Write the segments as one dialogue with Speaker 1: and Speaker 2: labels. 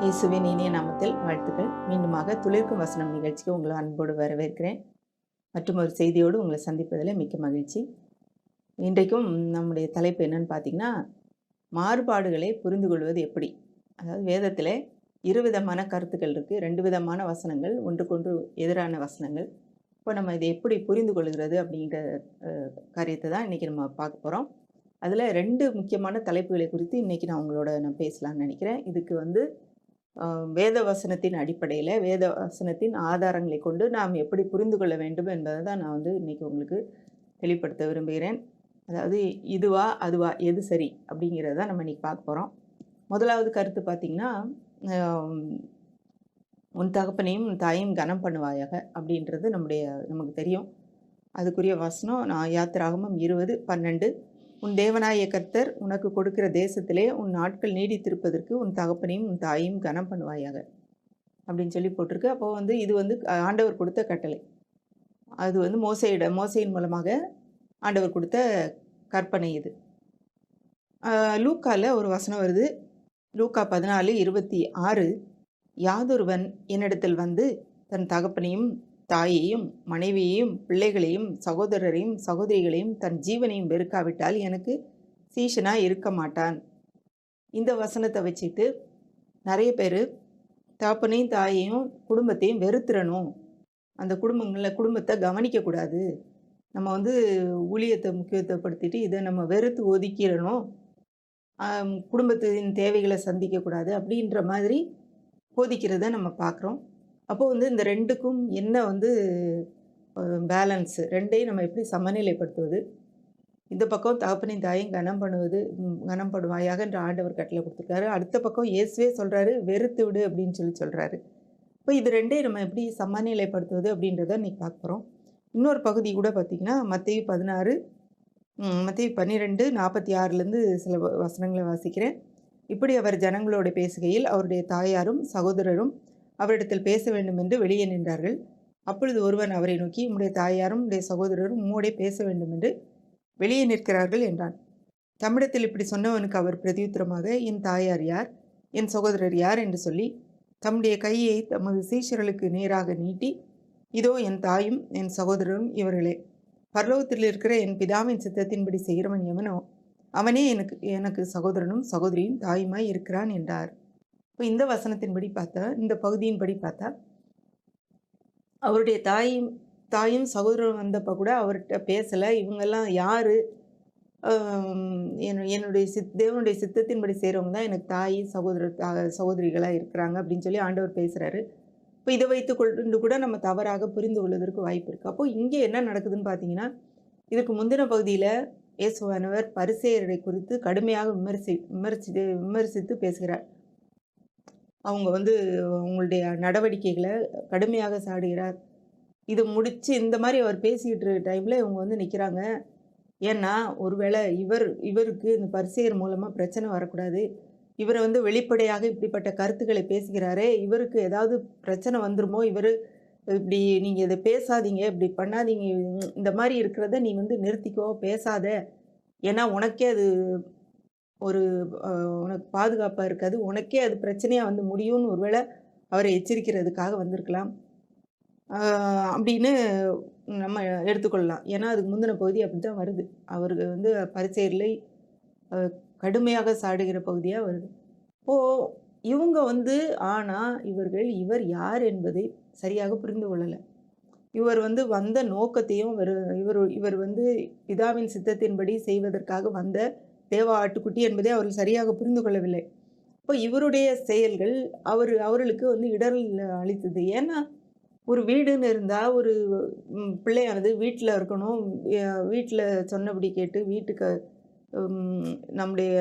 Speaker 1: இயேசுவின் இனிய நாமத்தில் வாழ்த்துக்கள். மீண்டுமாக துளிர்க்கும் வசனம் நிகழ்ச்சிக்கு உங்களை அன்போடு வரவேற்கிறேன். மற்றும் ஒரு செய்தியோடு உங்களை சந்திப்பதில் மிக்க மகிழ்ச்சி. இன்றைக்கும் நம்முடைய தலைப்பு என்னன்னு பார்த்தீங்கன்னா, மாறுபாடுகளை புரிந்து கொள்வது எப்படி? அதாவது வேதத்தில் இருவிதமான கருத்துக்கள் இருக்குது. 2 விதமான வசனங்கள், ஒன்றுக்கொன்று எதிரான வசனங்கள். இப்போ நம்ம இதை எப்படி புரிந்து கொள்கிறது அப்படிங்கிற காரியத்தை தான் இன்றைக்கி நம்ம பார்க்க போகிறோம். அதில் 2 முக்கியமான தலைப்புகளை குறித்து இன்றைக்கி நான் பேசலாம்னு நினைக்கிறேன். இதுக்கு வேத வசனத்தின் அடிப்படையில் வேத வசனத்தின் ஆதாரங்களை கொண்டு நாம் எப்படி புரிந்து கொள்ள வேண்டும் என்பதை தான் நான் இன்றைக்கி உங்களுக்கு தெளிவுபடுத்த விரும்புகிறேன். அதாவது இதுவா அதுவா எது சரி அப்படிங்கிறத நம்ம இன்றைக்கி பார்க்க போகிறோம். முதலாவது கருத்து பார்த்திங்கன்னா, உன் தகப்பனையும் உன் தாயையும் கனம் பண்ணுவாயாக அப்படின்றது நமக்கு தெரியும். அதுக்குரிய வசனம் யாத்திராகமம் 20:12. உன் தேவனாய கர்த்தர் உனக்கு கொடுக்கிற தேசத்திலே உன் நாட்கள் நீடித்திருப்பதற்கு உன் தகப்பனையும் உன் தாயையும் கனம் பண்ணுவாயாக அப்படின்னு சொல்லி போட்டிருக்கு. அப்போது இது ஆண்டவர் கொடுத்த கட்டளை. அது மோசையின் மூலமாக ஆண்டவர் கொடுத்த கற்பனை இது. லூக்காவில் ஒரு வசனம் வருது. லூக்கா 14:26. யாதொருவன் என்னிடத்தில் வந்து தன் தகப்பனையும் தாயையும் மனைவியையும் பிள்ளைகளையும் சகோதரரையும் சகோதரிகளையும் தன் ஜீவனையும் வெறுக்காவிட்டால் எனக்கு சீஷனாக இருக்க மாட்டான். இந்த வசனத்தை வச்சுட்டு நிறைய பேர் தகப்பனையும் தாயையும் குடும்பத்தையும் வெறுத்துறணும், அந்த குடும்பத்தை கவனிக்கக்கூடாது, நம்ம ஊழியத்தை முக்கியத்துவப்படுத்திட்டு இதை நம்ம வெறுத்து ஒதுக்கிடணும், குடும்பத்தின் தேவைகளை சந்திக்கக்கூடாது அப்படின்ற மாதிரி போதிக்கிறத நம்ம பார்க்குறோம். அப்போது இந்த ரெண்டுக்கும் என்ன பேலன்ஸு, ரெண்டையும் நம்ம எப்படி சமநிலைப்படுத்துவது? இந்த பக்கம் தகப்பனையும் தாயும் கனம் பண்ணுவாயாக என்ற ஆண்டவர் கட்டளை கொடுத்துருக்காரு. அடுத்த பக்கம் இயேசுவே சொல்கிறாரு, வெறுத்து விடு அப்படின்னு சொல்கிறாரு. இப்போ இது ரெண்டையும் நம்ம எப்படி சமநிலைப்படுத்துவது அப்படின்றத இன்றைக்கி பார்க்க போகிறோம். இன்னொரு பகுதி கூட பார்த்திங்கன்னா, மத்தேயு 12:46 சில வசனங்களை வாசிக்கிறேன். இப்படி அவர் ஜனங்களோடு பேசுகையில் அவருடைய தாயாரும் சகோதரரும் அவரிடத்தில் பேச வேண்டும் என்று வெளியே நின்றார்கள். அப்பொழுது ஒருவன் அவரை நோக்கி, உம்முடைய தாயாரும் உம்முடைய சகோதரரும் உம்மோடே பேச வேண்டும் என்று வெளியே நிற்கிறார்கள் என்றான். தம்மிடத்தில் இப்படி சொன்னவனுக்கு அவர் பிரதியுத்தரமாக, என் தாயார் யார், என் சகோதரர் யார் என்று சொல்லி தம்முடைய கையை தமது சீஷர்களுக்கு நேராக நீட்டி, இதோ என் தாயும் என் சகோதரரும் இவர்களே, பரலோகத்தில் இருக்கிற என் பிதாவின் சித்தத்தின்படி செய்கிறவன் எவனோ அவனே எனக்கு சகோதரனும் சகோதரியும் தாயுமாய் இருக்கிறான் என்றார். இப்போ இந்த வசனத்தின்படி பார்த்தா, இந்த பகுதியின்படி பார்த்தா, அவருடைய தாயும் சகோதரரும் வந்தப்போ கூட அவர்கிட்ட பேசலை. இவங்கெல்லாம் யார்? என்னுடைய தேவனுடைய சித்தத்தின்படி செய்கிறவங்க தான் எனக்கு தாய் சகோதரிகளாக இருக்கிறாங்க அப்படின்னு சொல்லி ஆண்டவர் பேசுகிறாரு. இப்போ இதை வைத்து கொண்டு கூட நம்ம தவறாக புரிந்து கொள்வதற்கு வாய்ப்பு இருக்குது. அப்போது இங்கே என்ன நடக்குதுன்னு பார்த்தீங்கன்னா, இதுக்கு முந்தின பகுதியில் இயேசுவானவர் பரிசேயரை குறித்து கடுமையாக விமர்சித்து பேசுகிறார். அவங்க அவங்களுடைய நடவடிக்கைகளை கடுமையாக சாடுகிறார். இது முடித்து இந்த மாதிரி அவர் பேசிக்கிட்டு இருக்க டைமில் இவங்க நிற்கிறாங்க. ஏன்னா ஒருவேளை இவருக்கு இந்த பரிசேயர் மூலமாக பிரச்சனை வரக்கூடாது, இவரை வெளிப்படையாக இப்படிப்பட்ட கருத்துக்களை பேசுகிறாரே, இவருக்கு ஏதாவது பிரச்சனை வந்துருமோ, இவர் இப்படி நீங்கள் இதை பேசாதீங்க, இப்படி பண்ணாதீங்க, இந்த மாதிரி இருக்கிறத நீ நிறுத்திக்கோ, பேசாத, ஏன்னா உனக்கே அது உனக்கு பாதுகாப்பாக இருக்காது, உனக்கே அது பிரச்சனையாக முடியும்னு ஒருவேளை அவரை எச்சரிக்கிறதுக்காக வந்திருக்கலாம் அப்படின்னு நம்ம எடுத்துக்கொள்ளலாம். ஏன்னா அதுக்கு முந்தின பகுதி அப்படி தான் வருது. அவருக்கு பரிசேயர்களை கடுமையாக சாடுகிற பகுதியாக வருது. இப்போது இவங்க ஆனால் இவர் யார் என்பதை சரியாக புரிந்து கொள்ளலை. இவர் வந்த நோக்கத்தையும் இவர் பிதாவின் சித்தத்தின்படி செய்வதற்காக வந்த தேவ ஆட்டுக்குட்டி என்பதை அவர்கள் சரியாக புரிந்து கொள்ளவில்லை. இப்போ இவருடைய செயல்கள் அவர்களுக்கு இடரல் அளித்தது. ஏன்னா ஒரு வீடுன்னு இருந்தால் ஒரு பிள்ளையானது வீட்டில் இருக்கணும், வீட்டில் சொன்னபடி கேட்டு வீட்டுக்கு நம்முடைய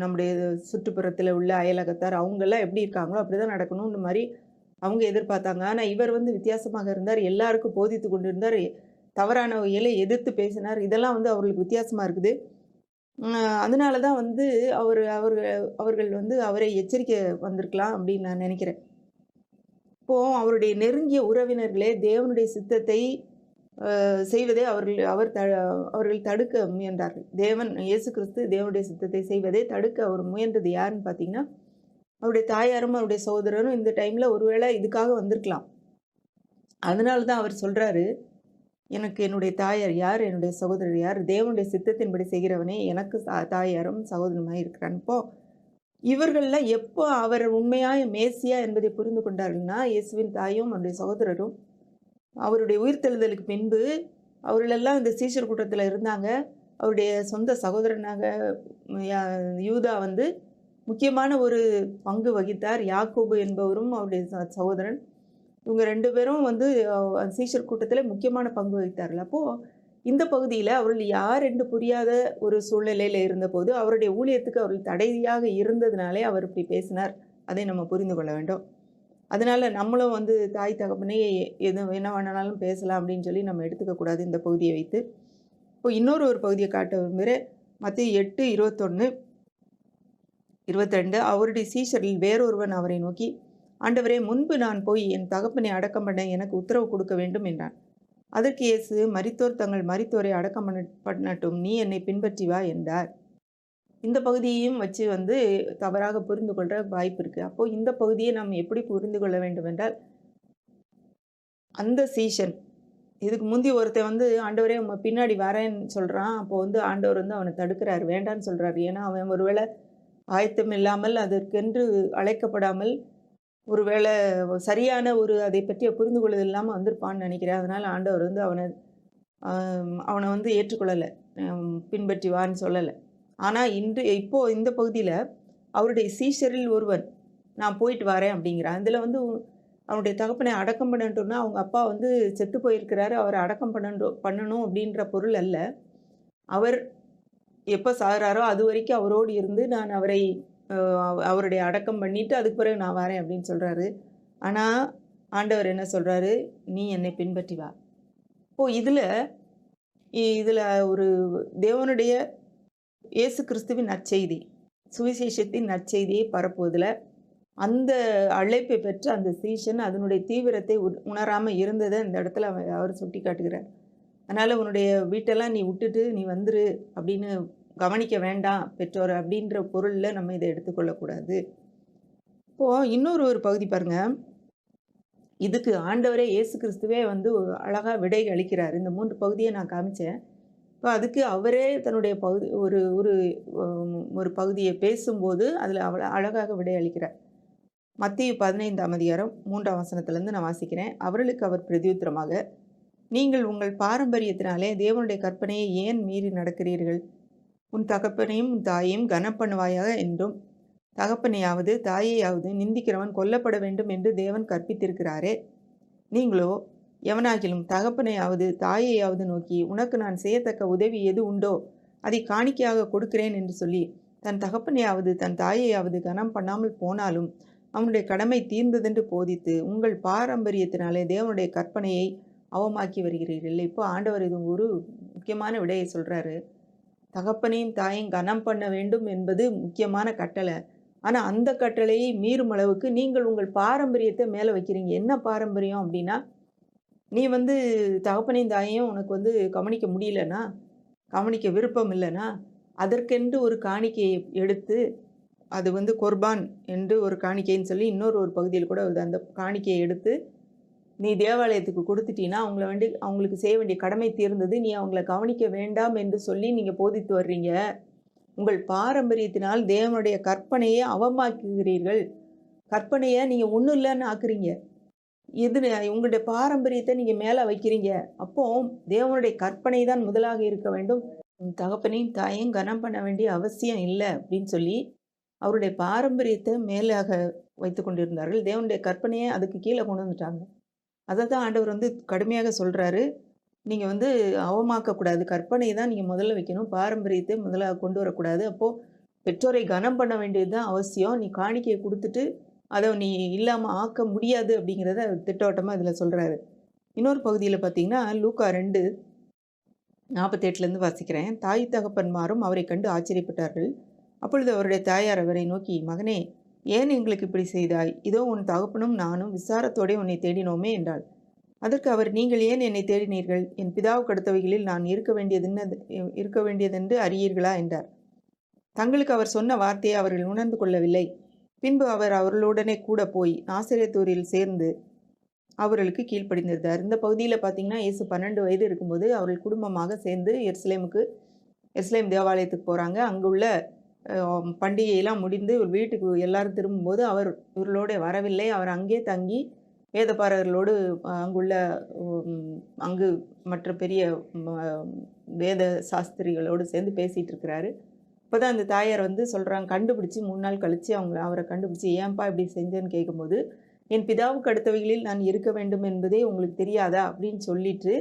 Speaker 1: நம்முடைய சுற்றுப்புறத்தில் உள்ள அயலகத்தார் அவங்கெல்லாம் எப்படி இருக்காங்களோ அப்படி தான் நடக்கணும்னு மாதிரி அவங்க எதிர்பார்த்தாங்க. ஆனால் இவர் வித்தியாசமாக இருந்தார், எல்லாருக்கும் போதித்து கொண்டு இருந்தார், தவறான வகையில் எதிர்த்து பேசினார். இதெல்லாம் அவர்களுக்கு வித்தியாசமாக இருக்குது. அதனால தான் அவர்கள் அவரை எச்சரிக்க வந்திருக்கலாம் அப்படின்னு நான் நினைக்கிறேன். இப்போது அவருடைய நெருங்கிய உறவினர்களே தேவனுடைய சித்தத்தை செய்வதை அவர்கள் தடுக்க முயன்றார்கள். இயேசு கிறிஸ்து தேவனுடைய சித்தத்தை செய்வதை தடுக்க அவர் முயன்றது யாருன்னு பார்த்தீங்கன்னா, அவருடைய தாயாரும், அவருடைய சகோதரரும் இந்த டைம்ல ஒருவேளை இதுக்காக வந்திருக்கலாம். அதனால தான் அவர் சொல்றாரு, எனக்கு என்னுடைய தாயார் யார்? என்னுடைய சகோதரர் யார்? தேவனுடைய சித்தத்தின்படி செய்கிறவனே எனக்கு தாயாரும் சகோதரனுமாய் இருக்கிறான். இப்போ இவர்கள்ல எப்போ அவர் உண்மையாய மேசியா என்பதை புரிந்து கொண்டார்கள்னா, இயேசுவின் தாயும் அவருடைய சகோதரரும் அவருடைய உயிர்த்தெழுதலுக்கு பின்பு அவர்களெல்லாம் இந்த சீஷர் கூட்டத்தில் இருந்தாங்க. அவருடைய சொந்த சகோதரனாக யூதா வந்து முக்கியமான ஒரு பங்கு வகித்தார். யாக்கோபு என்பவரும் அவருடைய சகோதரன். இவங்க 2 பேரும் வந்து சீஷர் கூட்டத்தில் முக்கியமான பங்கு வகித்தார்கள். அப்போது இந்த பகுதியில் அவர்கள் யார் என்று புரியாத ஒரு சூழ்நிலையில் இருந்தபோது அவருடைய ஊழியத்துக்கு அவர்கள் தடையாக இருந்ததுனாலே அவர் இப்படி பேசினார். அதை நம்ம புரிந்து கொள்ள வேண்டும். அதனால் நம்மளும் வந்து தாய் தகப்பனே என்ன வேணாலும் பேசலாம் அப்படின்னு சொல்லி நம்ம எடுத்துக்கக்கூடாது இந்த பகுதியை வைத்து. இப்போ இன்னொரு பகுதியை காட்ட விரும்புகிறேன். மத்தேயு 8:21, 22. அவருடைய சீஷரில் வேறொருவன் அவரை நோக்கி, ஆண்டவரே, முன்பு நான் போய் என் தகப்பனை அடக்கம் பண்ண எனக்கு உத்தரவு கொடுக்க வேண்டும் என்றான். அதற்கு இயேசு, மரித்தோர் தங்கள் மரித்தோரை அடக்கம் பண்ணட்டும், நீ என்னை பின்பற்றி வா என்றார். இந்த பகுதியையும் வச்சு வந்து தவறாக புரிந்து கொள்கிற வாய்ப்பு இருக்குது. அப்போது இந்த பகுதியை நாம் எப்படி புரிந்து கொள்ள வேண்டும் என்றால், அந்த சீஷன் இதுக்கு முந்தி ஒருத்தன் வந்து ஆண்டவரே உங்க பின்னாடி வரேன்னு சொல்கிறான். அப்போ வந்து ஆண்டவர் வந்து அவனை தடுக்கிறார், வேண்டான்னு சொல்கிறார். ஏன்னா அவன் ஒருவேளை ஆயத்தம் இல்லாமல் அதற்கென்று அழைக்கப்படாமல் ஒருவேளை சரியான அதை பற்றிய புரிந்து கொள்ளுதல் இல்லாமல் வந்திருப்பான்னு நினைக்கிறேன். அதனால் ஆண்டவர் வந்து அவனை வந்து ஏற்றுக்கொள்ளலை, பின்பற்றி வான்னு சொல்லலை. ஆனால் இப்போது இந்த பகுதியில் அவருடைய சீஷரில் ஒருவன் நான் போயிட்டு வரேன் அப்படிங்கிறான். அதில் வந்து அவனுடைய தகப்பனை அடக்கம் பண்ணட்டும்னா அவங்க அப்பா வந்து செத்து போயிருக்கிறாரு, அவரை அடக்கம் பண்ணணும் அப்படின்ற பொருள் அல்ல. அவர் எப்போ சாகிறாரோ அது வரைக்கும் அவரோடு இருந்து நான் அவருடைய அடக்கம் பண்ணிவிட்டு அதுக்கு பிறகு நான் வரேன் அப்படின்னு சொல்கிறாரு. ஆனால் ஆண்டவர் என்ன சொல்கிறாரு, நீ என்னை பின்பற்றி வா. இதில் ஒரு தேவனுடைய இயேசு கிறிஸ்துவின் நற்செய்தி, சுவிசேஷத்தின் நற்செய்தியை பரப்புவதில் அந்த அழைப்பை பெற்ற அந்த சீஷன் அதனுடைய தீவிரத்தை உணராமல் இருந்ததை இந்த இடத்துல அவர் சுட்டி காட்டுகிறார். அதனால் உன்னுடைய வீட்டெல்லாம் நீ விட்டுட்டு நீ வந்துரு அப்படின்னு கவனிக்க வேண்டாம் பெற்றோர் அப்படின்ற பொருளில் நம்ம இதை எடுத்துக்கொள்ளக்கூடாது. இப்போது இன்னொரு பகுதி பாருங்கள். இதுக்கு ஆண்டவரே இயேசு கிறிஸ்துவே வந்து அழகாக விடை அளிக்கிறார். இந்த 3 பகுதியை நான் காமிச்சேன். இப்போ அதுக்கு அவரே தன்னுடைய பகுதி ஒரு பகுதியை பேசும்போது அதில் அழகாக விடை அளிக்கிறார். மத்தேயு 15ஆம் அதிகாரம் 3ஆம் வசனத்திலேருந்து நான் வாசிக்கிறேன். அவர்களுக்கு அவர் பிரதியுத்தரமாக, நீங்கள் உங்கள் பாரம்பரியத்தினாலே தேவனுடைய கற்பனையை ஏன் மீறி நடக்கிறீர்கள்? உன் தகப்பனையும் உன் தாயையும் கனம் பண்ணுவாயாக என்றும், தகப்பனையாவது தாயையாவது நிந்திக்கிறவன் கொல்லப்பட வேண்டும் என்று தேவன் கற்பித்திருக்கிறாரே. நீங்களோ எவனாகிலும் தகப்பனையாவது தாயையாவது நோக்கி, உனக்கு நான் செய்யத்தக்க உதவி எது உண்டோ அதை காணிக்கையாக கொடுக்கிறேன் என்று சொல்லி தன் தகப்பனையாவது தன் தாயையாவது கனம் பண்ணாமல் போனாலும் அவனுடைய கடமை தீர்ந்ததென்று போதித்து உங்கள் பாரம்பரியத்தினாலே தேவனுடைய கற்பனையை அவமாக்கி வருகிறீர்கள். இப்போ ஆண்டவர் இது ஒரு முக்கியமான விடையை சொல்கிறாரு. தகப்பனையும் தாயையும் கனம் பண்ண வேண்டும் என்பது முக்கியமான கட்டளை. ஆனால் அந்த கட்டளையை மீறும் அளவுக்கு நீங்கள் உங்கள் பாரம்பரியத்தை மேலே வைக்கிறீங்க. என்ன பாரம்பரியம் அப்படின்னா, நீ வந்து தகப்பனையும் தாயையும் உனக்கு வந்து கவனிக்க முடியலன்னா, கவனிக்க விருப்பம் இல்லைன்னா, அதற்கென்று ஒரு காணிக்கையை எடுத்து, அது வந்து கொர்பான் என்று ஒரு காணிக்கைன்னு சொல்லி ஒரு பகுதியில் கூட அந்த காணிக்கையை எடுத்து நீ தேவாலயத்துக்கு கொடுத்துட்டீங்கன்னா அவங்களுக்கு செய்ய வேண்டிய கடமை தீர்ந்தது, நீ அவங்கள கவனிக்க வேண்டாம் என்று சொல்லி நீங்கள் போதித்து வர்றீங்க. உங்கள் பாரம்பரியத்தினால் தேவனுடைய கற்பனையை அவமாக்குகிறீர்கள். கற்பனையை நீங்கள் ஒன்றும் இல்லைன்னு ஆக்குறீங்க. உங்களுடைய பாரம்பரியத்தை நீங்கள் மேலே வைக்கிறீங்க. அப்போ தேவனுடைய கற்பனை தான் முதலாக இருக்க வேண்டும். தகப்பனையும் தாயையும் கனம் பண்ண வேண்டிய அவசியம் இல்லை அப்படின்னு சொல்லி அவருடைய பாரம்பரியத்தை மேலாக வைத்து கொண்டிருந்தார்கள். தேவனுடைய கற்பனையை அதுக்கு கீழே கொண்டு வந்துட்டாங்க. அதை தான் ஆண்டவர் வந்து கடுமையாக சொல்கிறாரு. நீங்கள் வந்து அவமாக்கக்கூடாது, கற்பனை தான் நீங்கள் முதல்ல வைக்கணும், பாரம்பரியத்தை முதலாக கொண்டு வரக்கூடாது. அப்போது பெற்றோரை கனம் பண்ண வேண்டியது தான் அவசியம். நீ காணிக்கையை கொடுத்துட்டு அதை நீ இல்லாமல் ஆக்க முடியாது அப்படிங்கிறத திட்டவட்டமாக இதில் சொல்கிறாரு. இன்னொரு பகுதியில் பார்த்தீங்கன்னா லூக்கா 2:48 வாசிக்கிறேன். தாய் தகப்பன்மாரும் அவரை கண்டு ஆச்சரியப்பட்டார்கள். அப்பொழுது அவருடைய தாயார் அவரை நோக்கி, மகனே, ஏன் எங்களுக்கு இப்படி செய்தாய்? இதோ உன் தகப்பனும் நானும் விசாரத்தோടെ உன்னை தேடினோமே என்றாள். அதற்கு அவர், நீங்கள் ஏன் என்னை தேடினீர்கள்? என் பிதாவுக்கு அடுத்தவைகளில் நான் இருக்க வேண்டியதென்று அறியீர்களா என்றார். தங்களுக்கு அவர் சொன்ன வார்த்தையை அவர்கள் உணர்ந்து கொள்ளவில்லை. பின்பு அவர் அவர்களுடனே கூட போய் நாசரேத்தூரில் சேர்ந்து அவர்களுக்கு கீழ்ப்படிந்திருந்தார். இந்த பகுதியில் பார்த்தீங்கன்னா, இயேசு 12 வயது இருக்கும்போது அவர்கள் குடும்பமாக சேர்ந்து எருசலேம் தேவாலயத்துக்கு போகிறாங்க. அங்குள்ள பண்டிகையெல்லாம் முடிந்து ஒரு வீட்டுக்கு எல்லாரும் திரும்பும்போது அவர் இவர்களோட வரவில்லை. அவர் அங்கே தங்கி வேதபாரகர்களோடு அங்குள்ள அங்கு மற்ற பெரிய வேத சாஸ்திரிகளோடு சேர்ந்து பேசிகிட்டு இருக்கிறாரு. இப்போ தான் அந்த தாயார் வந்து சொல்கிறாங்க, கண்டுபிடிச்சி 3 நாள் கழித்து அவரை கண்டுபிடிச்சி, ஏன்பா இப்படி செஞ்சேன்னு கேட்கும்போது, என் பிதாவுக்கு அடுத்தவைகளில் நான் இருக்க வேண்டும் என்பதே உங்களுக்கு தெரியாதா அப்படின்னு சொல்லிட்டு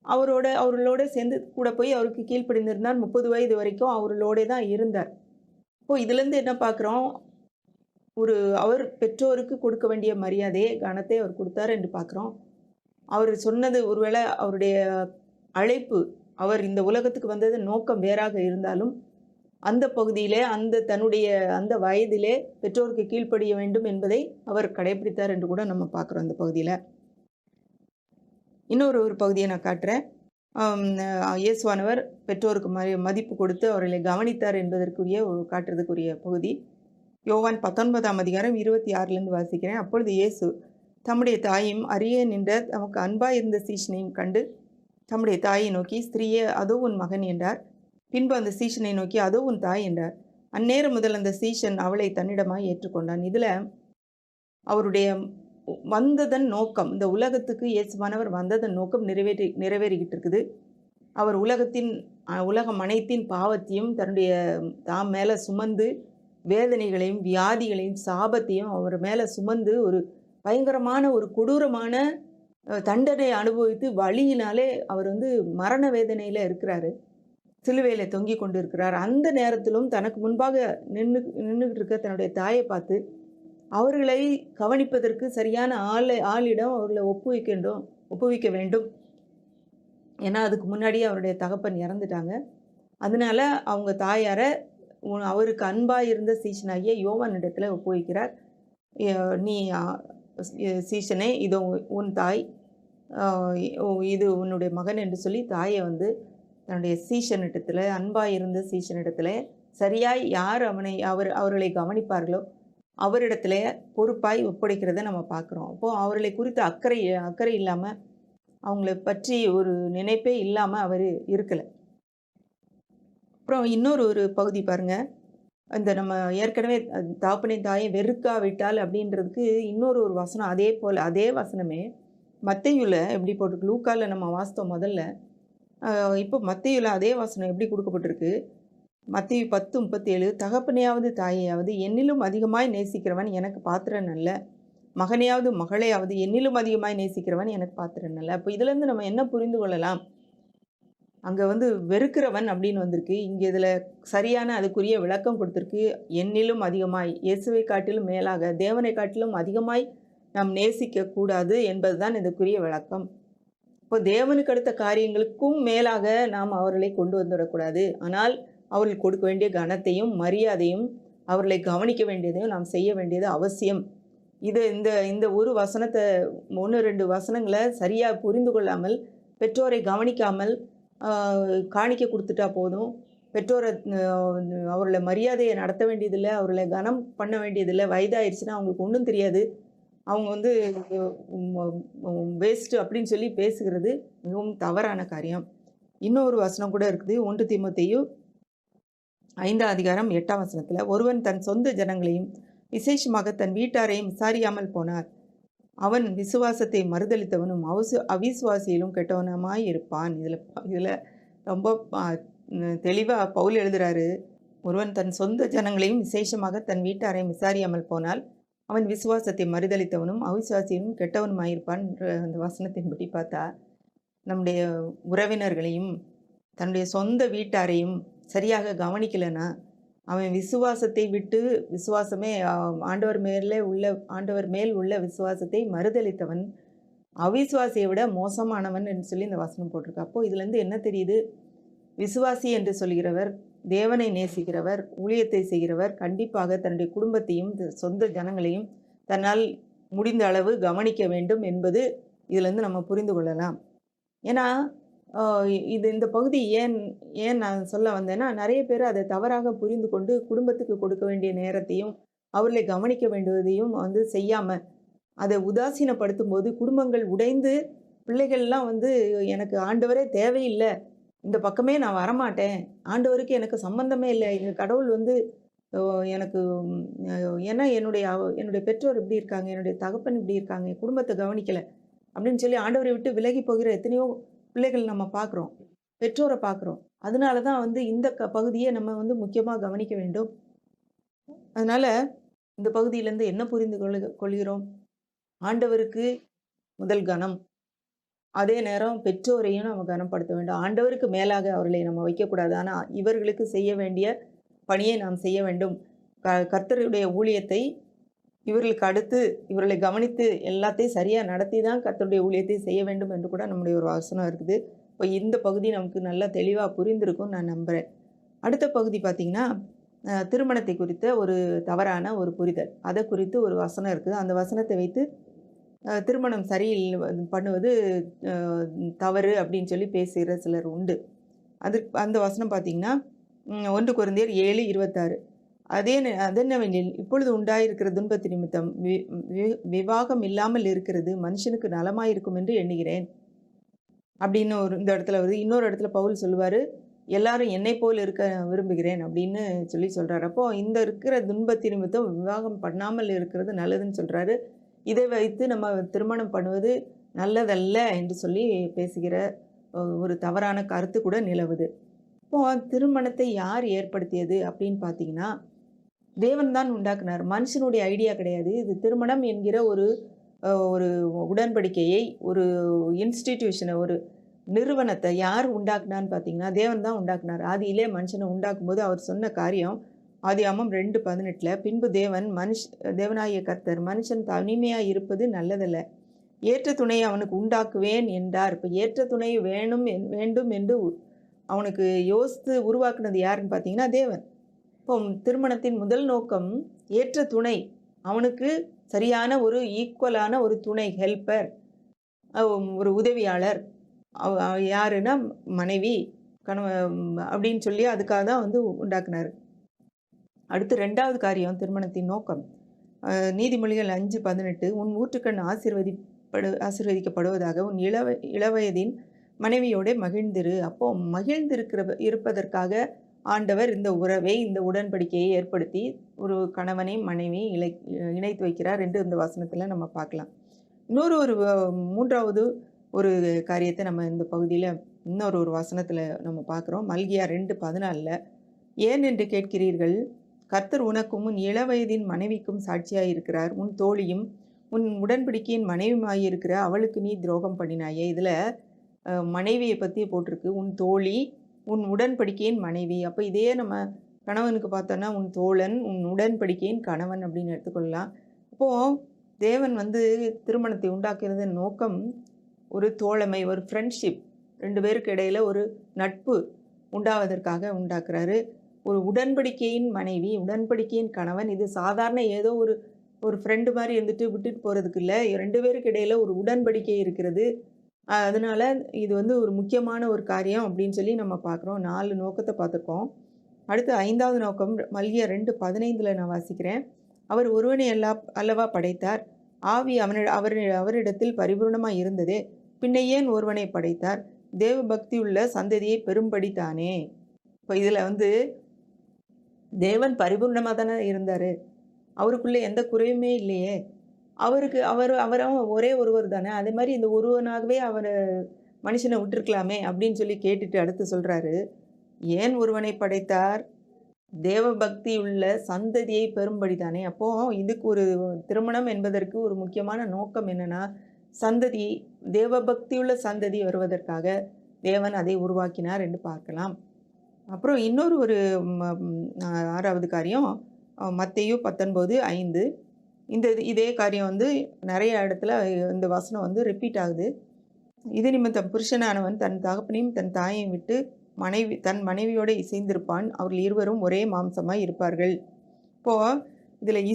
Speaker 1: அவர்களோட சேர்ந்து கூட போய் அவருக்கு கீழ்ப்படிந்திருந்தார். 30 வயது வரைக்கும் அவர்களோட தான் இருந்தார். இப்போ இதுலேருந்து என்ன பார்க்குறோம், அவர் பெற்றோருக்கு கொடுக்க வேண்டிய மரியாதையை, கனத்தை அவர் கொடுத்தார் என்று பார்க்குறோம். அவர் சொன்னது ஒருவேளை அவருடைய அழைப்பு, அவர் இந்த உலகத்துக்கு வந்தது நோக்கம் வேறாக இருந்தாலும், அந்த பகுதியிலே அந்த வயதிலே பெற்றோருக்கு கீழ்ப்படிய வேண்டும் என்பதை அவர் கடைபிடித்தார் என்று கூட நம்ம பார்க்குறோம் இந்த பகுதியில். இன்னொரு பகுதியை நான் காட்டுறேன். இயேசுவானவர் பெற்றோருக்கு மதிப்பு கொடுத்து அவர்களை கவனித்தார் என்பதற்குரிய காட்டுறதுக்குரிய பகுதி. யோவான் 19ஆம் அதிகாரம் 26லேருந்து வாசிக்கிறேன். அப்பொழுது இயேசு தம்முடைய தாயும் அருகே நின்ற தமக்கு அன்பாய் இருந்த சீஷனையும் கண்டு தம்முடைய தாயை நோக்கி, ஸ்திரீயே, அதோ உன் மகன் என்றார். பின்பு அந்த சீஷனை நோக்கி, அதோ உன் தாய் என்றார். அந்நேரம் முதல் அந்த சீஷன் அவளை தன்னிடமாய் ஏற்றுக்கொண்டான். இதில் அவருடைய வந்ததன் நோக்கம், இந்த உலகத்துக்கு இயேசுவானவர் வந்ததன் நோக்கம் நிறைவேறிக்கிட்டு இருக்குது. அவர் உலகம் அனைத்தின் பாவத்தையும் தன்னுடைய தாம் மேலே சுமந்து, வேதனைகளையும் வியாதிகளையும் சாபத்தையும் அவர் மேலே சுமந்து, ஒரு பயங்கரமான ஒரு கொடூரமான தண்டனை அனுபவித்து வலியினாலே அவர் மரண வேதனையில் இருக்கிறாரு. சிலுவையில் தொங்கி கொண்டு இருக்கிறார். அந்த நேரத்திலும் தனக்கு முன்பாக நின்றுக்கிட்டு இருக்க தன்னுடைய தாயை பார்த்து அவர்களை கவனிப்பதற்கு சரியான ஆளிடம் அவர்களை ஒப்புவிக்க வேண்டும். ஏன்னா அதுக்கு முன்னாடியே அவருடைய தகப்பன் இறந்துட்டாங்க. அதனால அவங்க தாயாரை அவருக்கு அன்பாக இருந்த சீஷனாகிய யோவானிடத்தில் ஒப்புவிக்கிறார். நீ சீஷனே, இதோ உன் தாய், இது உன்னுடைய மகன் என்று சொல்லி தாயை தன்னுடைய சீஷனிடத்தில், அன்பாக இருந்த சீஷனிடத்தில் சரியாய் யார் அவர்களை கவனிப்பார்களோ அவரிடத்துல பொறுப்பாய் ஒப்படைக்கிறத நம்ம பார்க்குறோம். அப்போது அவர்களை குறித்து அக்கறை இல்லாமல், அவங்கள பற்றி ஒரு நினைப்பே இல்லாமல் அவர் இருக்கலை. அப்புறம் இன்னொரு பகுதி பாருங்கள். நம்ம ஏற்கனவே தகப்பனின் தாயை வெறுக்காவிட்டால் அப்படின்றதுக்கு இன்னொரு வசனம், அதே வசனமே மத்தேயுல எப்படி போட்டிருக்கு, லூக்காவில் நம்ம வாசித்தோம் முதல்ல. இப்போ மத்தேயுல அதே வசனம் எப்படி கொடுக்கப்பட்டிருக்கு, மத்தேயு 10:37, தகப்பனையாவது தாயையாவது என்னிலும் அதிகமாய் நேசிக்கிறவன் எனக்கு பாத்திரன் அல்ல, மகனையாவது மகளையாவது என்னிலும் அதிகமாய் நேசிக்கிறவன் எனக்கு பாத்திரன் அல்ல. அப்போ இதுலேருந்து நம்ம என்ன புரிந்து கொள்ளலாம், அங்கே வெறுக்கிறவன் அப்படின்னு வந்திருக்கு. இங்கே இதில் சரியான அதுக்குரிய விளக்கம் கொடுத்துருக்கு. என்னிலும் அதிகமாய், இயேசுவை காட்டிலும் மேலாக, தேவனை காட்டிலும் அதிகமாய் நாம் நேசிக்கக்கூடாது என்பது தான் இதுக்குரிய விளக்கம். இப்போ தேவனுக்கு அடுத்த காரியங்களுக்கும் மேலாக நாம் அவர்களை கொண்டு வந்துவிடக்கூடாது. ஆனால் அவர்கள் கொடுக்க வேண்டிய கனத்தையும் மரியாதையும் அவர்களை கவனிக்க வேண்டியதையும் நாம் செய்ய வேண்டியது அவசியம். இந்த ஒரு வசனத்தை 1-2 வசனங்களை சரியாக புரிந்து கொள்ளாமல், பெற்றோரை கவனிக்காமல் காணிக்க கொடுத்துட்டா போதும், பெற்றோரை அவர்களை மரியாதையை நடத்த வேண்டியதில்லை, அவர்களை கனம் பண்ண வேண்டியதில்லை, வயதாகிடுச்சுன்னா அவங்களுக்கு ஒன்றும் தெரியாது, அவங்க வேஸ்ட்டு அப்படின்னு சொல்லி பேசுகிறது மிகவும் தவறான காரியம். இன்னொரு வசனம் கூட இருக்குது. 1 தீமோத்தேயு 5ஆம் அதிகாரம் 8ஆம் வசனத்தில், ஒருவன் தன் சொந்த ஜனங்களையும் விசேஷமாக தன் வீட்டாரையும் விசாரியாமல் போனார், அவன் விசுவாசத்தை மறுதளித்தவனும் அவிசுவாசியிலும் கெட்டவனுமாய் இருப்பான். இதில் ரொம்ப தெளிவாக பவுல் எழுதுகிறாரு, ஒருவன் தன் சொந்த ஜனங்களையும் விசேஷமாக தன் வீட்டாரையும் விசாரியாமல் போனால் அவன் விசுவாசத்தை மறுதளித்தவனும் அவிசுவாசியிலும் கெட்டவனுமாயிருப்பான். அந்த வசனத்தின்படி பார்த்தா நம்முடைய உறவினர்களையும் தன்னுடைய சொந்த வீட்டாரையும் சரியாக கவனிக்கலைன்னா அவன் விசுவாசத்தை விட்டு, விசுவாசமே ஆண்டவர் மேல் உள்ள விசுவாசத்தை மறுதளித்தவன் அவிசுவாசியை விட மோசமானவன் என்று சொல்லி இந்த வசனம் போட்டிருக்கு. அப்போது இதுலேருந்து என்ன தெரியுது, விசுவாசி என்று சொல்கிறவர், தேவனை நேசிக்கிறவர், ஊழியத்தை செய்கிறவர் கண்டிப்பாக தன்னுடைய குடும்பத்தையும் சொந்த ஜனங்களையும் தன்னால் முடிந்த அளவு கவனிக்க வேண்டும் என்பது இதுலேருந்து நம்ம புரிந்து கொள்ளலாம். ஏன்னா, அ இது இந்த பகுதி ஏன் ஏன் நான் சொல்ல வந்தேன்னா, நெறைய பேர் அத தவறாக புரிந்து கொண்டு, குடும்பத்துக்கு கொடுக்க வேண்டிய நேரத்தையும், அவர்களை கவனிக்க வேண்டியதையும் வந்து செய்யாம, அத உதாசீனப்படுத்தும்போது குடும்பங்கள் உடைந்து, பிள்ளைகள்லாம் வந்து எனக்கு ஆண்டவரே தேவையில்ல. இந்த பக்கமே நான் வரமாட்டேன். ஆண்டவருக்கு எனக்கு சம்மந்தமே இல்ல. எங்க கடவுள் வந்து அ எனக்கு அ ஏன்னா என்னுடைய பெற்றோர் இப்படி இருக்காங்க, என்னுடைய தகப்பன் இப்படி இருக்காங்க, என் குடும்பத்த கவனிக்கல. அப்படின்னு சொல்லி ஆண்டவரை விட்டு விலகி போகிற எத்தனையோ பிள்ளைகள் நம்ம பார்க்குறோம். பெற்றோர பார்க்குறோம். அதனால தான் வந்து இந்த பகுதிய நம்ம வந்து முக்கியமா கவனிக்க வேண்டும். அதனால இந்த பகுதியிலேருந்து என்ன புரிந்து கொள்கிறோம்? ஆண்டவருக்கு முதல் கனம். அதே நேரம் பெற்றோரையும் நம்ம கனப்படுத்த வேண்டும். ஆண்டவருக்கு மேலாக அவர்களை நம்ம வைக்கக்கூடாது. ஆனா, இவர்களுக்கு செய்ய வேண்டிய பணியை நாம் செய்ய வேண்டும். கர்த்தருடைய ஊழியத்தை இவர்களுக்கு அடுத்து இவர்களை கவனித்து எல்லாத்தையும் சரியா நடத்தி தான் கர்த்தருடைய ஊழியத்தை செய்ய வேண்டும் என்று கூட நம்முடைய ஒரு வசனம் இருக்குது. இப்ப இந்த பகுதி நமக்கு நல்லா தெளிவா புரிந்திருக்கும்னு நான் நம்புறேன். அடுத்த பகுதி பார்த்தீங்கன்னா, திருமணத்தை குறித்த ஒரு தவறான ஒரு புரிதல். அத குறித்து ஒரு வசனம் இருக்குது. அந்த வசனத்தை வைத்து திருமணம் பண்ணுவது அ தவறு அப்படின்னு சொல்லி பேசுகிற சிலர் உண்டு. அந்த வசனம் பார்த்தீங்கன்னா, 1 கொரிந்தியர் 7:26 அதென்னவெனில் இப்பொழுது உண்டாயிருக்கிற துன்பத்து நிமித்தம் விவாகம் இல்லாமல் இருக்கிறது மனுஷனுக்கு நலமாயிருக்கும் என்று எண்ணுகிறேன். அப்படின்னு இந்த இடத்துல வருது. இன்னொரு இடத்துல பவுல் சொல்லுவாரு, எல்லாரும் என்னை போல் இருக்க விரும்புகிறேன் அப்படின்னு சொல்றாரு. அப்போ இந்த இருக்கிற துன்பத்து நிமித்தம் விவாகம் பண்ணாமல் இருக்கிறது நல்லதுன்னு சொல்றாரு. இதை வைத்து நம்ம திருமணம் பண்ணுவது நல்லதல்ல என்று சொல்லி பேசுகிற ஒரு தவறான கருத்து கூட நிலவுது. இப்போ திருமணத்தை யார் ஏற்படுத்தியது அப்படின்னு பார்த்தீங்கன்னா, தேவன் தான் உண்டாக்குனார். மனுஷனுடைய ஐடியா கிடையாது. இது திருமணம் என்கிற ஒரு உடன்படிக்கையை, ஒரு இன்ஸ்டிடியூஷன, ஒரு நிறுவனத்தை யார் உண்டாக்குனான்னு பார்த்தீங்கன்னா, தேவன் தான் உண்டாக்குனார். ஆதியிலே மனுஷனை உண்டாக்கும்போது அவர் சொன்ன காரியம், ஆதியாகமம் 2:18 பின்பு தேவனாகிய கர்த்தர் மனுஷன் தனிமையாய் இருப்பது நல்லதல்ல. ஏற்ற துணையை அவனுக்கு உண்டாக்குவேன் என்றார். இப்ப ஏற்ற துணை வேண்டும் என்று அவனுக்கு யோசித்து உருவாக்குனது யாருன்னு பார்த்தீங்கன்னா தேவன். இப்போ திருமணத்தின் முதல் நோக்கம் ஏற்ற துணை. அவனுக்கு சரியான ஒரு ஈக்குவலான ஒரு துணை, ஹெல்ப்பர், ஒரு உதவியாளர். யாருன்னா மனைவி, கணவன் அப்படின்னு சொல்லி அதுக்காக தான் வந்து உண்டாக்குனாரு. அடுத்து 2வது காரியம் திருமணத்தின் நோக்கம். நீதிமொழிகள் 5:18 உன் ஊற்றுக்கண் ஆசீர்வதிக்கப்படுவதாக உன் இளவயதின் மனைவியோட மகிழ்ந்திரு. அப்போ இருப்பதற்காக ஆண்டவர் இந்த உறவை, இந்த உடன்படிக்கையை ஏற்படுத்தி ஒரு கணவனை மனைவி இணைத்து வைக்கிறார் என்று இந்த வசனத்தில் நம்ம பார்க்கலாம். ஒரு 3வது ஒரு காரியத்தை நம்ம இந்த பகுதியில் ஒரு வசனத்தில் நம்ம பார்க்குறோம். மல்கியா 2:14 ஏன் என்று கேட்கிறீர்கள், கர்த்தர் உனக்கும் உன் இளவயதின் மனைவிக்கும் சாட்சியாய் இருக்கிறார். உன் தோழியும் உன் உடன்படிக்கையின் மனைவியுமாயிருக்கிற அவளுக்கு நீ துரோகம் பண்ணினாயே. இதில் மனைவியை பற்றி போட்டிருக்கு. உன் தோழி, உன் உடன்படிக்கையின் மனைவி. அப்போ இதே நம்ம கணவனுக்கு பார்த்தோன்னா உன் தோழன், உன் உடன்படிக்கையின் கணவன் அப்படின்னு எடுத்துக்கொள்ளலாம். அப்போது தேவன் வந்து திருமணத்தை உண்டாக்குறதன் நோக்கம் ஒரு தோழமை, ஒரு ஃப்ரெண்ட்ஷிப், 2 பேருக்கு இடையில ஒரு நட்பு உண்டாவதற்காக உண்டாக்குறாரு. ஒரு உடன்படிக்கையின் மனைவி, உடன்படிக்கையின் கணவன். இது சாதாரண ஏதோ ஒரு ஃப்ரெண்டு மாதிரி இருந்துட்டு விட்டுட்டு போகிறதுக்கு இல்லை. 2 பேருக்கு இடையில ஒரு உடன்படிக்கை இருக்கிறது. அதனால இது வந்து ஒரு முக்கியமான ஒரு காரியம் அப்படின்னு சொல்லி நம்ம பார்க்குறோம். 4 நோக்கத்தை பார்த்துருக்கோம். அடுத்து 5வது நோக்கம் மல்கியா 2:15 நான் வாசிக்கிறேன். அவர் ஒருவனை அல்லவா படைத்தார், ஆவி அவரிடத்தில் பரிபூர்ணமாக இருந்ததே, பின்ன ஏன் ஒருவனை படைத்தார், தேவ பக்தி உள்ள சந்ததியை பெரும்படி தானே. இப்போ இதில் வந்து தேவன் பரிபூர்ணமாக தானே இருந்தார், அவருக்குள்ளே எந்த குறையுமே இல்லையே. அவரும் ஒரே ஒருவர் தானே. அதே மாதிரி இந்த ஒருவனாகவே மனுஷனை விட்டுருக்கலாமே அப்படின்னு சொல்லி கேட்டுட்டு அடுத்து சொல்கிறாரு, ஏன் ஒருவனை படைத்தார், தேவ பக்தி உள்ள சந்ததியை பெரும்படி தானே. அப்போது இதுக்கு ஒரு திருமணம் என்பதற்கு ஒரு முக்கியமான நோக்கம் என்னென்னா, சந்ததி, தேவ பக்தியுள்ள சந்ததி வருவதற்காக தேவன் அதை உருவாக்கினார் என்று பார்க்கலாம். அப்புறம் ஒரு 6வது காரியம் மத்தேயு 19:5 இதே காரியம் வந்து நிறைய இடத்துல இந்த வசனம் வந்து ரிப்பீட் ஆகுது. இது நிமித்தம் புருஷனானவன் தன் தகப்பனையும் தன் தாயையும் விட்டு தன் மனைவியோடு இசைந்திருப்பான், அவர்கள் இருவரும் ஒரே மாம்சமாய் இருப்பார்கள். இப்போது இதில்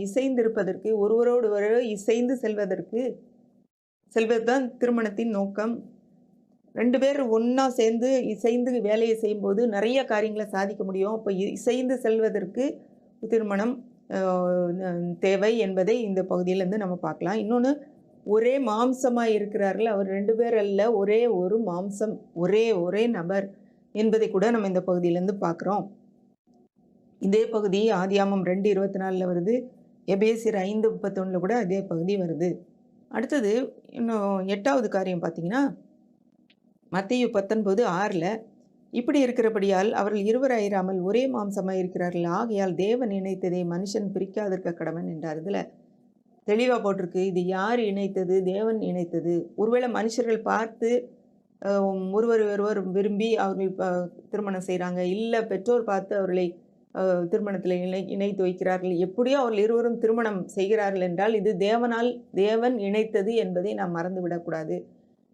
Speaker 1: இசைந்திருப்பதற்கு, ஒருவரோடு ஒருவர் இசைந்து செல்வதற்கு செல்வது தான் திருமணத்தின் நோக்கம். 2 பேர் ஒண்ணா சேர்ந்து இசைந்து வேலையை செய்யும்போது நிறைய காரியங்கள சாதிக்க முடியும். அப்ப இசைந்து செல்வதற்கு திருமணம் அ தேவை என்பதை இந்த பகுதியிலேருந்து நம்ம பார்க்கலாம். இன்னொன்னு, ஒரே மாம்சமா இருக்கிறார்கள். அவர் 2 பேர் அல்ல, ஒரே ஒரு மாம்சம், ஒரே நபர் என்பதை கூட நம்ம இந்த பகுதியிலேருந்து பார்க்குறோம். இதே பகுதி ஆதியாகமம் 2:24 வருது. எபேசியர் 5:31 கூட அதே பகுதி வருது. அடுத்தது இன்னும் 8வது காரியம் பார்த்தீங்கன்னா, மத்தேயு 19:6 இப்படி இருக்கிறபடியால் அவர்கள் இருவராயிராமல் ஒரே மாம்சமாய் இருக்கிறார்கள். ஆகையால் தேவன் இணைத்ததை மனுஷன் பிரிக்காதிருக்க கடவன் என்றார். இதில் தெளிவாக போட்டிருக்கு, இது யார் இணைத்தது? தேவன் இணைத்தது. ஒருவேளை மனுஷர்கள் பார்த்து ஒருவர் விரும்பி அவர்கள் திருமணம் செய்கிறாங்க, இல்லை பெற்றோர் பார்த்து அவர்களை திருமணத்தில் இணைத்து வைக்கிறார்கள். எப்படியோ அவர்கள் இருவரும் திருமணம் செய்கிறார்கள் என்றால் இது தேவன் இணைத்தது என்பதை நாம் மறந்து விடக்கூடாது.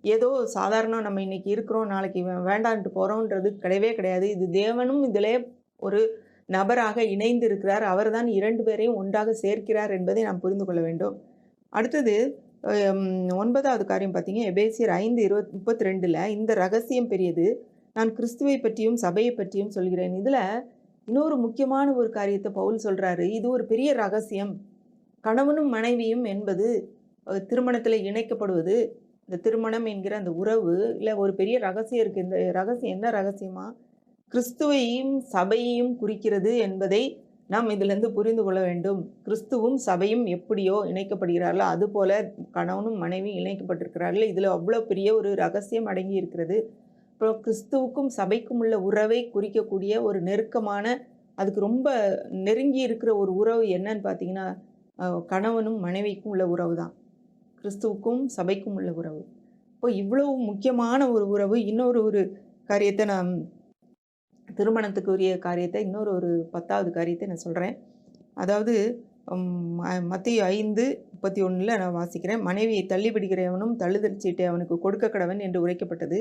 Speaker 1: ஏதோ சாதாரணம் நம்ம இன்னைக்கு இருக்கிறோம், நாளைக்கு வேண்டான்ட்டு போகிறோன்றது கிடையவே கிடையாது. இது தேவனும் இதிலே ஒரு நபராக இணைந்து இருக்கிறார். அவர் தான் 2 பேரையும் ஒன்றாக சேர்க்கிறார் என்பதை நாம் புரிந்து கொள்ள வேண்டும். அடுத்தது 9வது காரியம் பார்த்தீங்க, எபேசியர் 5:32 இந்த ரகசியம் பெரியது, நான் கிறிஸ்துவை பற்றியும் சபையை பற்றியும் சொல்கிறேன். இதில் இன்னொரு முக்கியமான ஒரு காரியத்தை பவுல் சொல்கிறாரு. இது ஒரு பெரிய ரகசியம். கணவனும் மனைவியும் என்பது திருமணத்தில் இணைக்கப்படுவது, இந்த திருமணம் என்கிற அந்த உறவு இல்லை ஒரு பெரிய ரகசியம் இருக்குது. இந்த ரகசியம் என்ன ரகசியமா? கிறிஸ்துவையும் சபையையும் குறிக்கிறது என்பதை நாம் இதிலிருந்து புரிந்து கொள்ள வேண்டும். கிறிஸ்துவும் சபையும் எப்படியோ இணைக்கப்படுகிறார்களோ அதுபோல கணவனும் மனைவியும் இணைக்கப்பட்டிருக்கிறார்கள். இதில் அவ்வளோ பெரிய ஒரு ரகசியம் அடங்கி இருக்கிறது. அப்புறம் கிறிஸ்துவுக்கும் சபைக்கும் உள்ள உறவை குறிக்கக்கூடிய ஒரு நெருக்கமான, அதுக்கு ரொம்ப நெருங்கி இருக்கிற ஒரு உறவு என்னன்னு பார்த்தீங்கன்னா, கணவனும் மனைவிக்கும் உள்ள உறவு தான். கிறிஸ்துவுக்கும் சபைக்கும் உள்ள உறவு. இப்போ இவ்வளவு முக்கியமான ஒரு உறவு. இன்னொரு ஒரு காரியத்தை நான் திருமணத்துக்கு உரிய காரியத்தை, இன்னொரு ஒரு 10வது காரியத்தை நான் சொல்கிறேன். அதாவது மத்தேயு 5:31 நான் வாசிக்கிறேன். மனைவியை தள்ளிவிடுகிறவனும் தள்ளுதல் சீட்டை அவனுக்கு கொடுக்க கடவன் என்று உரைக்கப்பட்டது.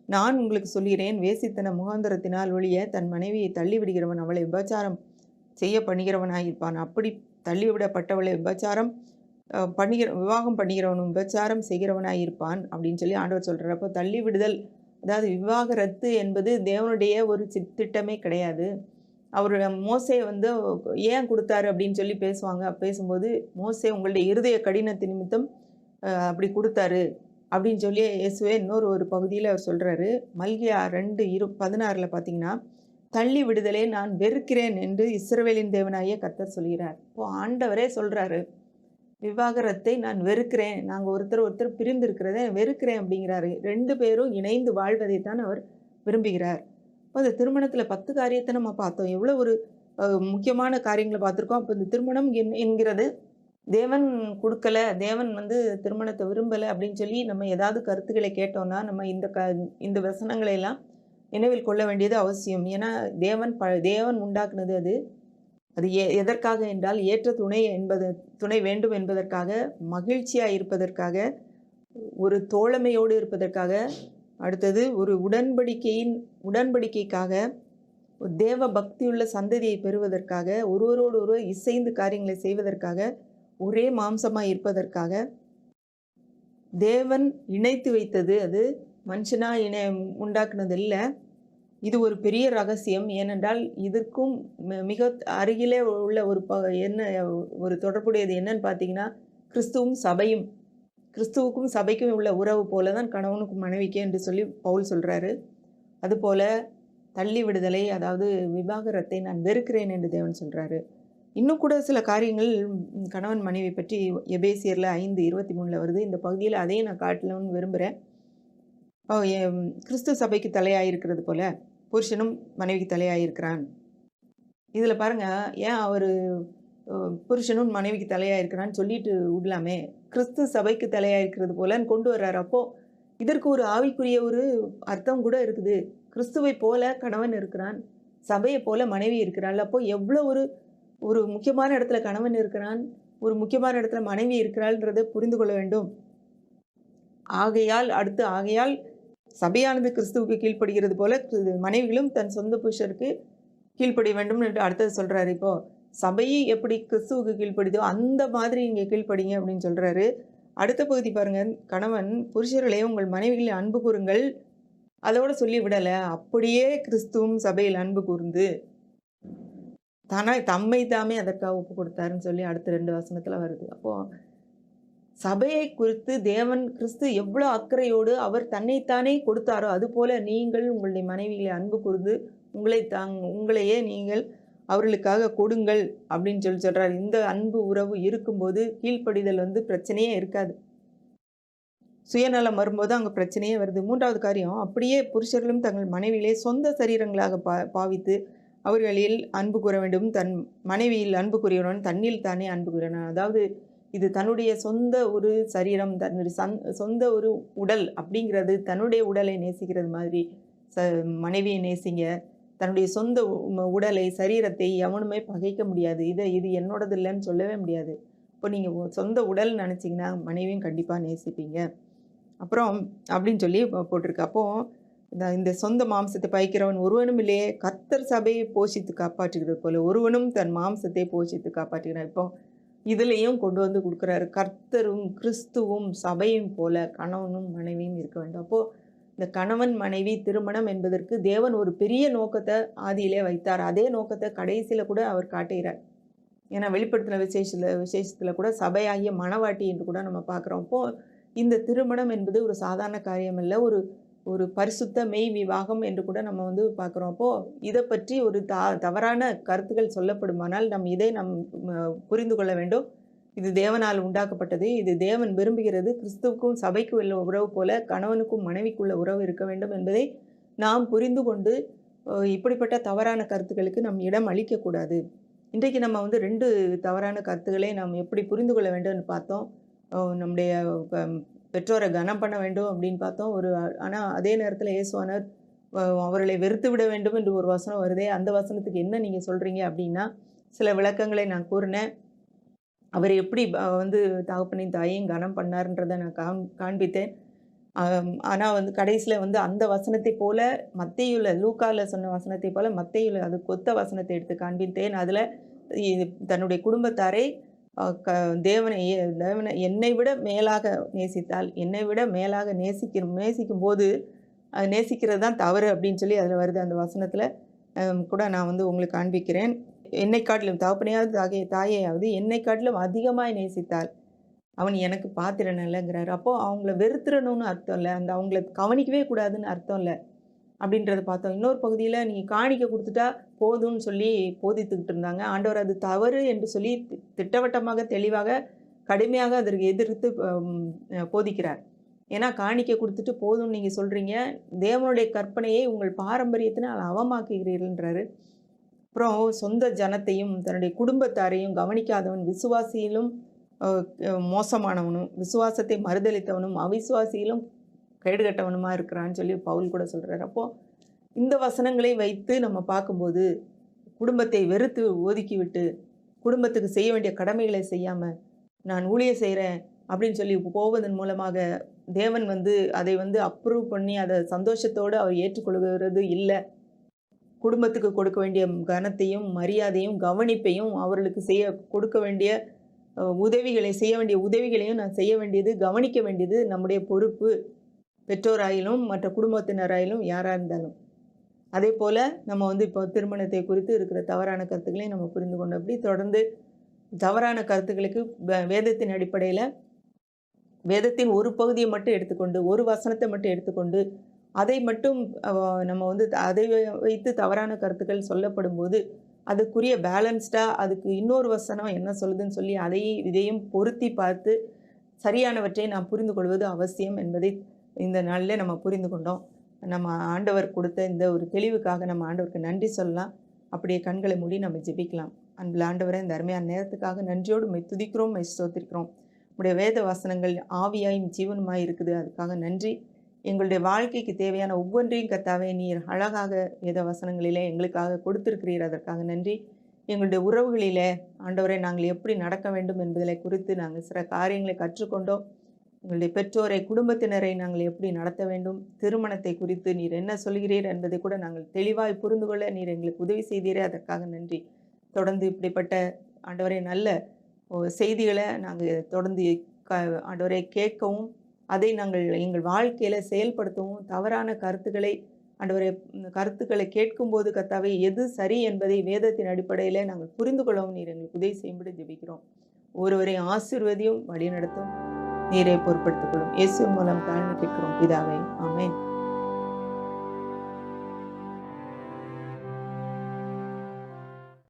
Speaker 1: நான் உங்களுக்கு சொல்கிறேன், வேசித்தன முகாந்தரத்தினால் ஒழிய தன் மனைவியை தள்ளிவிடுகிறவன் அவளை விபச்சாரம் செய்ய பண்ணுகிறவனாயிருப்பான். அப்படி தள்ளிவிடப்பட்டவளை விவாகம் பண்ணுகிறவனும் விபச்சாரம் செய்கிறவனாயிருப்பான் அப்படின்னு சொல்லி ஆண்டவர் சொல்கிறார். அப்போ தள்ளி விடுதல், அதாவது விவாகரத்து என்பது தேவனுடைய ஒரு திட்டமே கிடையாது. அவர் மோசே ஏன் கொடுத்தாரு அப்படின்னு சொல்லி பேசும்போது மோசே உங்களுடைய இருதய கடினத்து நிமித்தம் அப்படி கொடுத்தாரு அப்படின்னு சொல்லி இயேசுவே இன்னொரு ஒரு பகுதியில் அவர் சொல்கிறாரு. மல்கியா 2:16 பார்த்தீங்கன்னா, தள்ளி விடுதலை நான் வெறுக்கிறேன் என்று இஸ்ரவேலின் தேவனாகிய கர்த்தர் சொல்கிறார். இப்போது ஆண்டவரே சொல்கிறாரு, விவாகரத்தை நான் வெறுக்கிறேன், நாங்கள் ஒருத்தர் பிரிந்து இருக்கிறத வெறுக்கிறேன் அப்படிங்கிறாரு. 2 பேரும் இணைந்து வாழ்வதைத்தான் அவர் விரும்புகிறார். இப்போ அந்த திருமணத்தில் 10 காரியத்தை நம்ம பார்த்தோம். எவ்வளோ ஒரு முக்கியமான காரியங்களை பார்த்துருக்கோம். அப்போ இந்த திருமணம் என்கிறது தேவன் கொடுக்கல, தேவன் திருமணத்தை விரும்பலை அப்படின்னு சொல்லி நம்ம ஏதாவது கருத்துக்களை கேட்டோம்னா நம்ம இந்த வசனங்களை எல்லாம் நினைவில் கொள்ள வேண்டியது அவசியம். ஏன்னா தேவன் உண்டாக்குனது அது எதற்காக என்றால் ஏற்ற துணை வேண்டும் என்பதற்காக, மகிழ்ச்சியாக இருப்பதற்காக, ஒரு தோழமையோடு இருப்பதற்காக, அடுத்தது ஒரு உடன்படிக்கைக்காக, தேவ பக்தியுள்ள சந்ததியை பெறுவதற்காக, ஒருவரோடு ஒருவர் இசைந்து காரியங்களை செய்வதற்காக, ஒரே மாம்சமாக இருப்பதற்காக தேவன் இணைத்து வைத்தது. அது மனுஷனா உண்டாக்குனது இல்லை. இது ஒரு பெரிய ரகசியம். ஏனென்றால் இதற்கும் மிக அருகிலே உள்ள ஒரு தொடர்புடையது என்னன்னு பார்த்தீங்கன்னா, கிறிஸ்துவுக்கும் சபைக்கும் உள்ள உறவு போல தான் கணவனுக்கும் மனைவிக்கே என்று சொல்லி பவுல் சொல்கிறாரு. அதுபோல தள்ளி விடுதலை, அதாவது விவாகரத்தை நான் வெறுக்கிறேன் என்று தேவன் சொல்கிறாரு. இன்னும் கூட சில காரியங்கள் கணவன் மனைவி பற்றி எபேசியரில் 5:23 வருது. இந்த பகுதியில் அதையும் நான் காட்டணும்னு விரும்புகிறேன். கிறிஸ்து சபைக்கு தலையாயிருக்கிறது போல புருஷனும் மனைவிக்கு தலையாயிருக்கிறான். இதில் பாருங்கள், ஏன் அவர் புருஷனும் மனைவிக்கு தலையாயிருக்கிறான்னு சொல்லிட்டு விடலாமே, கிறிஸ்து சபைக்கு தலையாயிருக்கிறது போலன்னு கொண்டு வர்றாரு. அப்போது இதற்கு ஒரு ஆவிக்குரிய ஒரு அர்த்தம் கூட இருக்குது. கிறிஸ்துவை போல கணவன் இருக்கிறான், சபையை போல மனைவி இருக்கிறாள். அப்போ எவ்வளோ ஒரு முக்கியமான இடத்துல கணவன் இருக்கிறான், ஒரு முக்கியமான இடத்துல மனைவி இருக்கிறாள்ன்றதை புரிந்து கொள்ள வேண்டும். ஆகையால் சபையானது கிறிஸ்துவுக்கு கீழ்ப்படுகிறது போல மனைவிகளும் தன் சொந்த புருஷருக்கு கீழ்ப்படிய வேண்டும் என்று அடுத்தது சொல்கிறாரு. இப்போது சபையை எப்படி கிறிஸ்துவுக்கு கீழ்ப்படுதோ அந்த மாதிரி இங்கே கீழ்ப்படிங்க அப்படின்னு சொல்கிறாரு. அடுத்த பகுதி பாருங்க. கணவன் புருஷர்களே உங்கள் மனைவிகளை அன்பு கூறுங்கள். அதோட சொல்லி விடல. அப்படியே கிறிஸ்துவும் சபையில் அன்பு கூர்ந்து தம்மை தாமே அதற்காக ஒப்பு கொடுத்தாருன்னு சொல்லி அடுத்த 2 வசனத்துல வருது. அப்போ சபையை குறித்து தேவன் கிறிஸ்து எவ்வளோ அக்கறையோடு அவர் தன்னைத்தானே கொடுத்தாரோ, அதுபோல நீங்கள் உங்களுடைய மனைவிகளை அன்பு கூர்ந்து உங்களையே நீங்கள் அவர்களுக்காக கொடுங்கள் அப்படின்னு சொல்றாரு. இந்த அன்பு உறவு இருக்கும்போது கீழ்ப்படிதல் பிரச்சனையே இருக்காது. சுயநலம் வரும்போது அங்கே பிரச்சனையே வருது. 3வது காரியம், அப்படியே புருஷர்களும் தங்கள் மனைவியிலே சொந்த சரீரங்களாக பாவித்து அவர்களில் அன்பு கூற வேண்டும். தன் மனைவியில் அன்பு கூறியவன் தன்னில் தானே அன்பு கூறினான். அதாவது இது தன்னுடைய சொந்த ஒரு சரீரம், தன்னுடைய சொந்த ஒரு உடல் அப்படிங்கிறது, தன்னுடைய உடலை நேசிக்கிறது மாதிரி மனைவியை நேசிங்க. தன்னுடைய சொந்த உடலை, சரீரத்தை எவனுமே பகைக்க முடியாது. இது என்னோடது இல்லைன்னு சொல்லவே முடியாது. இப்போ நீங்கள் சொந்த உடல் நினச்சிங்கன்னா மனைவியும் கண்டிப்பாக நேசிப்பீங்க. அப்புறம் அப்படின்னு சொல்லி போட்டிருக்கு. அப்போது இந்த சொந்த மாம்சத்தை பகைக்கிறவன் ஒருவனும் இல்லையே, கர்த்தர் சபையை போஷித்து காப்பாற்றுகிறது போல ஒருவனும் தன் மாம்சத்தை போஷித்து காப்பாற்றுகிறான். இப்போ இதுலேயும் கொண்டு கொடுக்குறாரு. கர்த்தரும் கிறிஸ்துவும் சபையும் போல கணவனும் மனைவியும் இருக்க வேண்டும். அப்போது இந்த கணவன் மனைவி திருமணம் என்பதற்கு தேவன் ஒரு பெரிய நோக்கத்தை ஆதியிலே வைத்தார். அதே நோக்கத்தை கடைசியில் கூட அவர் காட்டுகிறார். ஏன்னா வெளிப்படுத்தின விசேஷத்தில் கூட சபையாகிய மணவாட்டி என்று கூட நம்ம பார்க்குறோம். அப்போது இந்த திருமணம் என்பது ஒரு சாதாரண காரியம் இல்லை, ஒரு பரிசுத்த மெய் விவாகம் என்று கூட நம்ம பார்க்குறோம். அப்போது இதை பற்றி ஒரு தவறான கருத்துக்கள் சொல்லப்படுமானால் இதை புரிந்து கொள்ள வேண்டும். இது தேவனால் உண்டாக்கப்பட்டது. இது தேவன் விரும்புகிறது. கிறிஸ்துவுக்கும் சபைக்கும் உள்ள உறவு போல கணவனுக்கும் மனைவிக்குள்ள உறவு இருக்க வேண்டும் என்பதை நாம் புரிந்து கொண்டு இப்படிப்பட்ட தவறான கருத்துக்களுக்கு நம் இடம் அளிக்கக்கூடாது. இன்றைக்கு நம்ம 2 தவறான கருத்துக்களை நாம் எப்படி புரிந்து கொள்ள வேண்டும்னு பார்த்தோம். நம்முடைய பெற்றோரை கனம் பண்ண வேண்டும் அப்படின்னு பார்த்தோம். ஆனால் அதே நேரத்தில் இயேசுவானவர் அவர்களை வெறுத்து விட வேண்டும் என்று ஒரு வசனம் வருதே, அந்த வசனத்துக்கு என்ன நீங்கள் சொல்கிறீங்க அப்படின்னா சில விளக்கங்களை நான் கூறினேன். அவர் எப்படி தகப்பனையும் தாயையும் கனம் பண்ணார்ன்றதை நான் காண்பித்தேன். ஆனால் கடைசியில் அந்த வசனத்தை போல மத்தேயுல லூக்காவில் சொன்ன வசனத்தை போல மத்தேயுல அது கொத்த வசனத்தை எடுத்து காண்பித்தேன். அதில் தன்னுடைய குடும்பத்தாரை தேவனை என்னை விட மேலாக நேசித்தால், என்னை விட மேலாக நேசிக்கும் போது நேசிக்கிறது தான் தவறு அப்படின்னு சொல்லி அதில் வருது. அந்த வசனத்தில் கூட நான் உங்களுக்கு காண்பிக்கிறேன். என்னை காட்டிலும் தகப்பனையாவது தாயையாவது என்னை காட்டிலும் அதிகமாக நேசித்தால் அவன் எனக்கு பாத்திரன் இல்லைங்கிறாரு. அப்போது அவங்கள வெறுத்துறணும்னு அர்த்தம் இல்லை, அவங்கள கவனிக்கவே கூடாதுன்னு அர்த்தம் இல்லை அப்படின்றத பார்த்தோம். இன்னொரு பகுதியில் நீங்கள் காணிக்க கொடுத்துட்டா போதும்னு சொல்லி போதித்துக்கிட்டு இருந்தாங்க. ஆண்டவர் அது தவறு என்று சொல்லி திட்டவட்டமாக தெளிவாக கடுமையாக அதற்கு எதிர்த்து போதிக்கிறார். ஏன்னா காணிக்க கொடுத்துட்டு போதும்னு நீங்கள் சொல்கிறீங்க, தேவனுடைய கற்பனையை உங்கள் பாரம்பரியத்தினால் அவமாக்குகிறீர்கள்ன்றாரு. அப்புறம் சொந்த ஜனத்தையும் தன்னுடைய குடும்பத்தாரையும் கவனிக்காதவன் விசுவாசியிலும் மோசமானவனும், விசுவாசத்தை மறுதளித்தவனும், அவிசுவாசியிலும் கேடுகட்டவனுமா இருக்கிறான்னு சொல்லி பவுல் கூட சொல்கிறார். அப்போது இந்த வசனங்களை வைத்து நம்ம பார்க்கும்போது குடும்பத்தை வெறுத்து ஒதுக்கிவிட்டு குடும்பத்துக்கு செய்ய வேண்டிய கடமைகளை செய்யாமல் நான் ஊழியம் செய்கிறேன் அப்படின்னு சொல்லி போவதன் மூலமாக தேவன் அதை அப்ரூவ் பண்ணி அதை சந்தோஷத்தோடு அவர் ஏற்றுக்கொள்கிறது இல்லை. குடும்பத்துக்கு கொடுக்க வேண்டிய கனத்தையும் மரியாதையும் கவனிப்பையும் அவர்களுக்கு கொடுக்க வேண்டிய செய்ய வேண்டிய உதவிகளையும் நான் செய்ய வேண்டியது, கவனிக்க வேண்டியது நம்முடைய பொறுப்பு. பெற்றோராயிலும் மற்ற குடும்பத்தினராயிலும் யாராக இருந்தாலும். அதே போல் நம்ம இப்போ திருமணத்தை குறித்து இருக்கிற தவறான கருத்துக்களையும் நம்ம புரிந்து கொண்டோம். அப்படி தொடர்ந்து தவறான கருத்துக்களுக்கு வேதத்தின் அடிப்படையில் வேதத்தின் ஒரு பகுதியை மட்டும் எடுத்துக்கொண்டு, ஒரு வசனத்தை மட்டும் எடுத்துக்கொண்டு அதை மட்டும் நம்ம அதை வைத்து தவறான கருத்துக்கள் சொல்லப்படும் போது அதுக்குரிய பேலன்ஸ்டாக அதுக்கு இன்னொரு வசனம் என்ன சொல்லுதுன்னு சொல்லி இதையும் பொருத்தி பார்த்து சரியானவற்றை நாம் புரிந்து கொள்வது அவசியம் என்பதை இந்த நாளில் நம்ம புரிந்து கொண்டோம். நம்ம ஆண்டவர் கொடுத்த இந்த ஒரு தெளிவுக்காக நம்ம ஆண்டவருக்கு நன்றி சொல்லலாம். அப்படியே கண்களை மூடி நம்ம ஜெபிக்கலாம். அன்பில் ஆண்டவரை இந்த அருமையான நேரத்துக்காக நன்றியோடு மை துதிக்கிறோம், மை ஸ்தோத்திரிக்கிறோம். உடைய வேத வசனங்கள் ஆவியாயும் ஜீவனுமாய் இருக்குது, அதுக்காக நன்றி. எங்களுடைய வாழ்க்கைக்கு தேவையான ஒவ்வொன்றையும் கர்த்தாவே நீர் அழகாக வேத வசனங்களிலே எங்களுக்காக கொடுத்திருக்கிறீர், அதற்காக நன்றி. எங்களுடைய உறவுகளிலே ஆண்டவரை நாங்கள் எப்படி நடக்க வேண்டும் என்பதை குறித்து நாங்கள் சில காரியங்களை கற்றுக்கொண்டோம். எங்களுடைய பெற்றோரை குடும்பத்தினரை நாங்கள் எப்படி நடத்த வேண்டும், திருமணத்தை குறித்து நீர் என்ன சொல்கிறீர் என்பதை கூட நாங்கள் தெளிவாய் புரிந்து கொள்ள நீர் எங்களுக்கு உதவி செய்தீரே, அதற்காக நன்றி. தொடர்ந்து இப்படிப்பட்ட ஆண்டவரை நல்ல செய்திகளை நாங்கள் தொடர்ந்து ஆண்டவரே கேட்கவும், அதை நாங்கள் எங்கள் வாழ்க்கையில செயல்படுத்தவும், தவறான கருத்துக்களை ஆண்டவரே கருத்துக்களை கேட்கும்போது கர்த்தாவே எது சரி என்பதை வேதத்தின் அடிப்படையில நாங்கள் புரிந்து கொள்ளவும் நீர் எங்களுக்கு உதவி செய்யும்படி ஜெபிக்கிறோம். ஒருவரையும் ஆசீர்வதியும் வழிநடத்தும் நீரே பொறுப்படுத்திக் கொள்ளும். இயேசுவின் மூலம் தாழ்ந்து கேட்கிறோம் பிதாவே. ஆமென்.